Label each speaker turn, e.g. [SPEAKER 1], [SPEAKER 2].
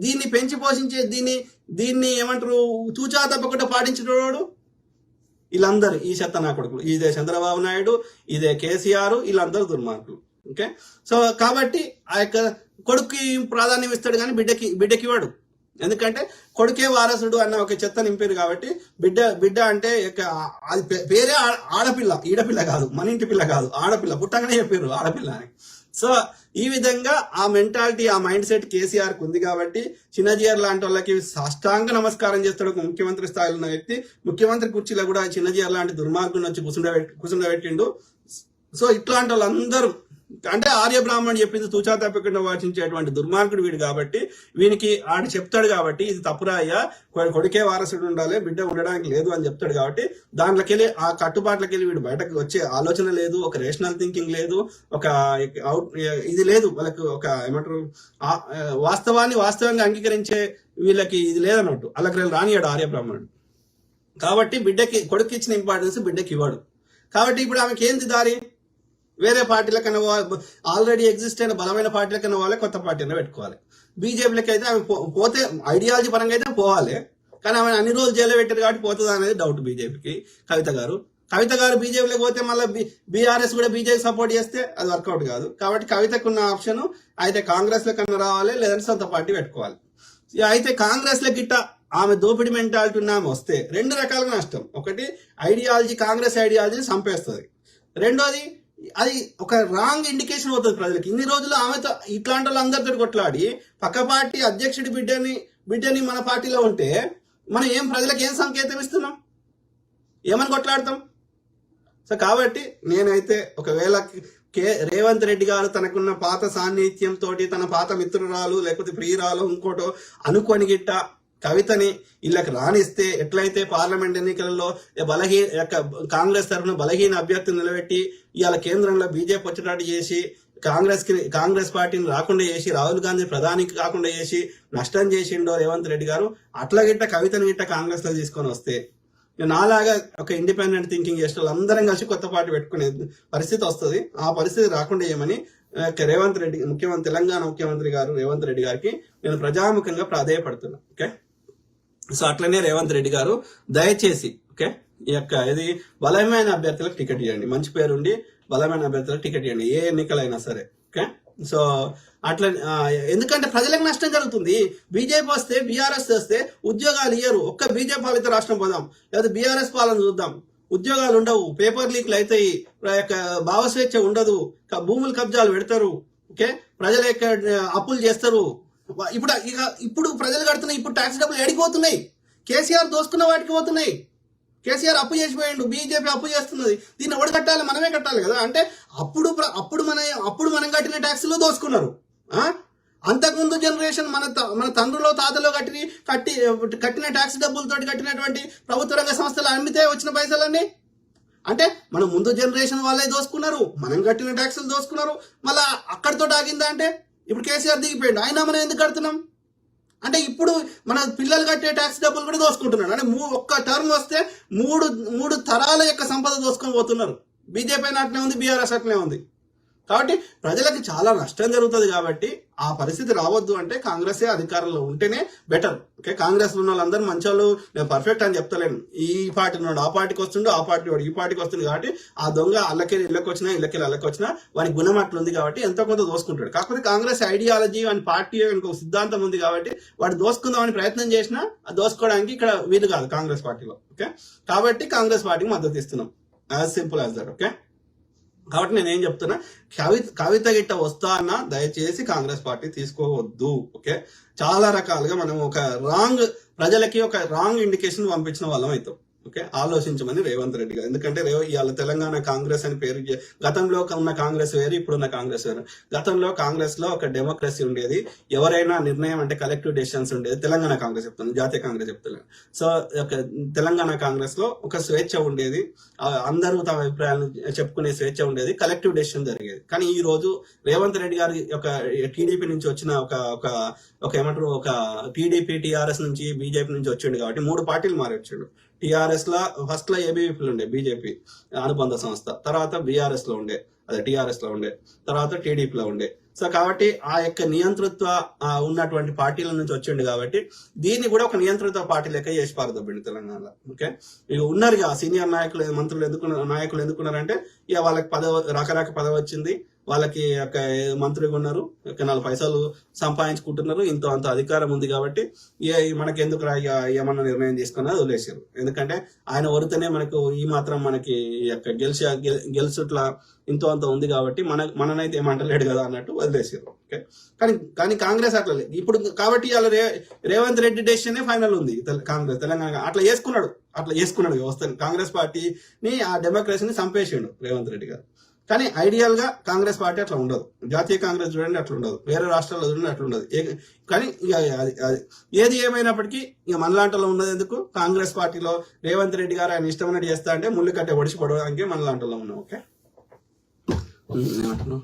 [SPEAKER 1] దీన్ని పెంచి పోషించే దీన్ని ఏమంటారు తూచా తప్పకుండా పాటించేటోడు వీళ్ళందరూ ఈ చెత్త నా కొడుకులు, ఇదే చంద్రబాబు నాయుడు, ఇదే కేసీఆర్, వీళ్ళందరూ దుర్మార్గులు. ఓకే, సో కాబట్టి ఆ యొక్క కొడుకుకి ప్రాధాన్యం ఇస్తాడు కానీ బిడ్డకి ఇవ్వడు. ఎందుకంటే కొడుకే వారసుడు అన్న ఒక చెత్త నింపారు కాబట్టి బిడ్డ అంటే అది పేరే ఆడపిల్ల, ఈడపిల్ల కాదు, మన ఇంటి పిల్ల కాదు, ఆడపిల్ల. పుట్టంగానే చెప్పారు ఆడపిల్ల అని. సో ఈ విధంగా ఆ మెంటాలిటీ, ఆ మైండ్ సెట్ కేసీఆర్కి ఉంది కాబట్టి చిన్నజీఆర్ లాంటి వాళ్ళకి సాష్టాంగ నమస్కారం చేస్తాడు. ఒక ముఖ్యమంత్రి స్థాయిలో ఉన్న వ్యక్తి ముఖ్యమంత్రి కుర్చీలో కూడా చిన్నజీఆర్ లాంటి దుర్మార్గుని వచ్చి కూర్చుండబెట్టిండు. సో ఇట్లాంటి వాళ్ళందరూ అంటే ఆర్య బ్రాహ్మణ్ చెప్పింది తూచా తప్పకుండా వాచించేటువంటి దుర్మార్గుడు వీడు కాబట్టి వీనికి ఆడు చెప్తాడు కాబట్టి ఇది తప్పురా అయ్యా, కొడుకే వారసుడు ఉండాలి, బిడ్డ ఉండడానికి లేదు అని చెప్తాడు కాబట్టి దాంట్లోకి వెళ్ళి ఆ కట్టుబాట్లకి వెళ్ళి వీడు బయటకు వచ్చే ఆలోచన లేదు, ఒక రేషనల్ థింకింగ్ లేదు, ఒక ఇది లేదు వాళ్ళకి, ఒక ఏమంటారు వాస్తవాన్ని వాస్తవంగా అంగీకరించే వీళ్ళకి ఇది లేదన్నట్టు. అలాగే రానియాడు ఆర్య బ్రాహ్మణుడు. కాబట్టి కొడుకు ఇచ్చిన ఇంపార్టెన్స్ బిడ్డకి ఇవ్వడు. కాబట్టి ఇప్పుడు ఆమెకి ఏంది దారి? వేరే పార్టీల కన్నా ఆల్రెడీ ఎగ్జిస్ట్ అయిన బలమైన పార్టీల కన్నా వాళ్ళే కొత్త పార్టీని పెట్టుకోవాలి. బీజేపీలకి అయితే ఆమె పోతే ఐడియాలజీ పరంగా అయితే పోవాలి, కానీ ఆమె అన్ని రోజులు జైల్లో పెట్టారు కాబట్టి పోతుంది అనేది డౌట్ బీజేపీకి. కవిత గారు బీజేపీలోకి పోతే మళ్ళీ బీఆర్ఎస్ కూడా బీజేపీ సపోర్ట్ చేస్తే అది వర్కౌట్ కాదు. కాబట్టి కవితకున్న ఆప్షన్ అయితే కాంగ్రెస్ లో కన్నా రావాలి, లేదంటే సొంత పార్టీ పెట్టుకోవాలి. అయితే కాంగ్రెస్ లో గిట్ట ఆమె దోపిడి మెంటాలిటీ ఉన్న ఆమె వస్తే రెండు రకాలుగా నష్టం. ఒకటి ఐడియాలజీ, కాంగ్రెస్ ఐడియాలజీని చంపేస్తుంది. రెండోది అది ఒక రాంగ్ ఇండికేషన్ అవుతుంది ప్రజలకి. ఇన్ని రోజులు ఆమెతో ఇట్లాంటి వాళ్ళందరితో కొట్లాడి పక్క పార్టీ అధ్యక్షుడి బిడ్డని మన పార్టీలో ఉంటే మనం ప్రజలకు ఏం సంకేతం ఇస్తున్నాం, ఏమని కొట్లాడతాం? సో కాబట్టి నేనైతే ఒకవేళ రేవంత్ రెడ్డి గారు తనకున్న పాత సాన్నిధ్యంతో తన పాత మిత్రురాలు లేకపోతే ప్రియురాలు ఇంకోటో అనుకొని గిట్ట కవితని వీళ్ళకి రాణిస్తే ఎట్లయితే పార్లమెంట్ ఎన్నికలలో కాంగ్రెస్ తరఫున బలహీన అభ్యర్థిని నిలబెట్టి ఇవాళ కేంద్రంలో బీజేపీ వచ్చేటట్టు చేసి కాంగ్రెస్ పార్టీని రాకుండా చేసి రాహుల్ గాంధీ ప్రధానికి కాకుండా చేసి నష్టం చేసిండో రేవంత్ రెడ్డి గారు, అట్లా గిట్ట కవితని గిట్ట కాంగ్రెస్ లో తీసుకొని వస్తే నాలాగా ఒక ఇండిపెండెంట్ థింకింగ్ చేసిన వాళ్ళందరం కలిసి కొత్త పార్టీ పెట్టుకునే పరిస్థితి వస్తుంది. ఆ పరిస్థితి రాకుండా చేయమని రేవంత్ రెడ్డి తెలంగాణ ముఖ్యమంత్రి గారు రేవంత్ రెడ్డి గారికి నేను ప్రజాముఖంగా ప్రాధేయపడుతున్నా. ఓకే, సో అట్లనే రేవంత్ రెడ్డి గారు దయచేసి ఇది బలమైన అభ్యర్థులకు టికెట్ ఇవ్వండి, మంచి పేరుండి బలమైన అభ్యర్థులకు టికెట్ ఇవ్వండి, ఏ ఎన్నికలైనా సరే. ఓకే, సో అట్లా ఎందుకంటే ప్రజలకు నష్టం జరుగుతుంది. బీజేపీ వస్తే బీఆర్ఎస్ వస్తే ఉద్యోగాలు ఇయ్యరు. ఒక్క బీజేపీ పాలిత రాష్ట్రం పోదాం, లేదా బీఆర్ఎస్ పాలన చూద్దాం, ఉద్యోగాలు ఉండవు, పేపర్ లీక్లు అవుతాయి, భావస్వేచ్ఛ ఉండదు, భూములు కబ్జాలు పెడతారు. ఓకే, ప్రజల యొక్క అప్పులు చేస్తారు. ఇప్పుడు ప్రజలు కడుతున్న ఇప్పుడు ట్యాక్స్ డబ్బులు ఎడిపోతున్నాయి, కేసీఆర్ దోసుకున్న వాటికి పోతున్నాయి. కేసీఆర్ అప్పు చేసిపోయాడు, బీజేపీ అప్పు చేస్తున్నది. దీన్ని ఎవడు కట్టాలి? మనమే కట్టాలి కదా. అంటే అప్పుడు మనం కట్టిన ట్యాక్స్లో దోసుకున్నారు. అంతకుముందు జనరేషన్ మన తండ్రులో తాతలో కట్టిన ట్యాక్స్ డబ్బులతో కట్టినటువంటి ప్రభుత్వ రంగ సంస్థలు అమ్మితే వచ్చిన పైసలన్నీ అంటే మన ముందు జనరేషన్ వాళ్ళే దోసుకున్నారు, మనం కట్టిన ట్యాక్సులు దోసుకున్నారు. మళ్ళీ అక్కడితో ఆగిందా అంటే ఇప్పుడు కేసీఆర్ దిగిపోయాడు, అయినా మనం ఎందుకు కడుతున్నాం అంటే ఇప్పుడు మన పిల్లలు కట్టే ట్యాక్స్ డబ్బులు కూడా దోసుకుంటున్నాడు. అంటే ఒక్క టర్మ్ వస్తే మూడు తరాల యొక్క సంపద దోసుకొని పోతున్నారు. బీజేపీ అట్లే ఉంది, బీఆర్ఎస్ అట్లే ఉంది. కాబట్టి ప్రజలకి చాలా నష్టం జరుగుతుంది. కాబట్టి ఆ పరిస్థితి రావద్దు అంటే కాంగ్రెస్ అధికారంలో ఉంటేనే బెటర్. ఓకే, కాంగ్రెస్ ఉన్న వాళ్ళందరూ మంచి వాళ్ళు, నేను పర్ఫెక్ట్ అని చెప్తలేను. ఈ పార్టీ ఉన్నాడు, ఆ పార్టీకి వస్తుండో, ఆ పార్టీ వాడు ఈ పార్టీకి వస్తుంది. కాబట్టి ఆ దొంగ ఇళ్ళకి వచ్చినా వాడి గుణం అట్లుంది కాబట్టి ఎంతో కొంత దోసుకుంటాడు. కాకపోతే కాంగ్రెస్ ఐడియాలజీ వాడి పార్టీ ఒక సిద్ధాంతం ఉంది కాబట్టి వాడు దోసుకుందామని ప్రయత్నం చేసినా దోసుకోవడానికి ఇక్కడ వీలు కాదు కాంగ్రెస్ పార్టీలో. ఓకే, కాబట్టి కాంగ్రెస్ పార్టీకి మద్దతు ఇస్తున్నాం, as simple as that. Okay, కాబట్టి నేనేం చెప్తున్నా, కవిత గిట్ట వస్తా అన్నా దయచేసి కాంగ్రెస్ పార్టీ తీసుకోవద్దు. ఓకే, చాలా రకాలుగా మనం ప్రజలకి ఒక రాంగ్ ఇండికేషన్ పంపించిన వాళ్ళం అవుతాం. ఓకే, ఆలోచించమని రేవంత్ రెడ్డి గారు. ఎందుకంటే ఇవాళ తెలంగాణ కాంగ్రెస్ అని పేరు, గతంలో ఉన్న కాంగ్రెస్ వేరు, ఇప్పుడున్న కాంగ్రెస్ వేరు. గతంలో కాంగ్రెస్ లో ఒక డెమోక్రసీ ఉండేది, ఎవరైనా నిర్ణయం అంటే కలెక్టివ్ డెసిషన్స్ ఉండేది. తెలంగాణ కాంగ్రెస్ చెప్తాను, జాతీయ కాంగ్రెస్ చెప్తాను. సో తెలంగాణ కాంగ్రెస్ లో ఒక స్వేచ్ఛ ఉండేది, అందరూ తమ అభిప్రాయాలను చెప్పుకునే స్వేచ్ఛ ఉండేది, కలెక్టివ్ డెసిషన్ జరిగేది. కానీ ఈ రోజు రేవంత్ రెడ్డి గారి ఒక టీడీపీ నుంచి వచ్చిన ఒక ఏమంటారు ఒక టీడీపీ టీఆర్ఎస్ నుంచి బీజేపీ నుంచి వచ్చిండు కాబట్టి 3 పార్టీలు మారి వచ్చాడు. టీఆర్ఎస్ లో ఫస్ట్ లో ఏబీవీపీలు ఉండే, బీజేపీ అనుబంధ సంస్థ, తర్వాత బీఆర్ఎస్ లో ఉండే, అదే టీఆర్ఎస్ లో ఉండే, తర్వాత టీడీపీలో ఉండే, సో కాబట్టి ఆ యొక్క నియంతృత్వ ఉన్నటువంటి పార్టీల నుంచి వచ్చిండు కాబట్టి దీన్ని కూడా ఒక నియంతృత్వ పార్టీ లెక్క చేసి పారదొబ్బిండు తెలంగాణలో. ఓకే, ఇక ఉన్నారుగా సీనియర్ మంత్రులు ఎందుకున్నారంటే ఇక వాళ్ళకి రాక పదవి వచ్చింది, వాళ్ళకి ఒక మంత్రిగా ఉన్నారు, ఒక 4 పైసలు సంపాదించుకుంటున్నారు, ఇంత అంత అధికారం ఉంది కాబట్టి మనకి ఎందుకు ఏమన్నా నిర్ణయం తీసుకున్నా వదిలేసారు. ఎందుకంటే ఆయన వరితేనే మనకు ఈ మాత్రం మనకి గెలుచుట్లా ఇంతో అంత ఉంది కాబట్టి మననైతే ఏమంటలేడు కదా అన్నట్టు వదిలేసారు. ఓకే, కానీ కాంగ్రెస్ అట్లా లేదు ఇప్పుడు. కాబట్టి ఇలా రేవంత్ రెడ్డి డెసిషనే ఫైనల్ ఉంది కాంగ్రెస్ తెలంగాణ. అట్లా చేసుకున్నాడు వ్యవస్థని, కాంగ్రెస్ పార్టీని ఆ డెమోక్రసీని చంపేసిండు రేవంత్ రెడ్డి గారు. కానీ ఐడియల్ గా కాంగ్రెస్ పార్టీ అట్లా ఉండదు, జాతీయ కాంగ్రెస్ చూడండి అట్లా ఉండదు, వేరే రాష్ట్రాల్లో చూడండి అట్లా ఉండదు. కానీ ఏది ఏమైనప్పటికీ ఇక మనలాంటలో ఉన్నది ఎందుకు, కాంగ్రెస్ పార్టీలో రేవంత్ రెడ్డి గారు ఆయన ఇష్టమైనట్టు చేస్తా అంటే ముళ్ళు కట్టే ఒడిసి పడడానికి మనలాంటలో ఉన్నాం. ఓకే, ఏమంటున్నావు?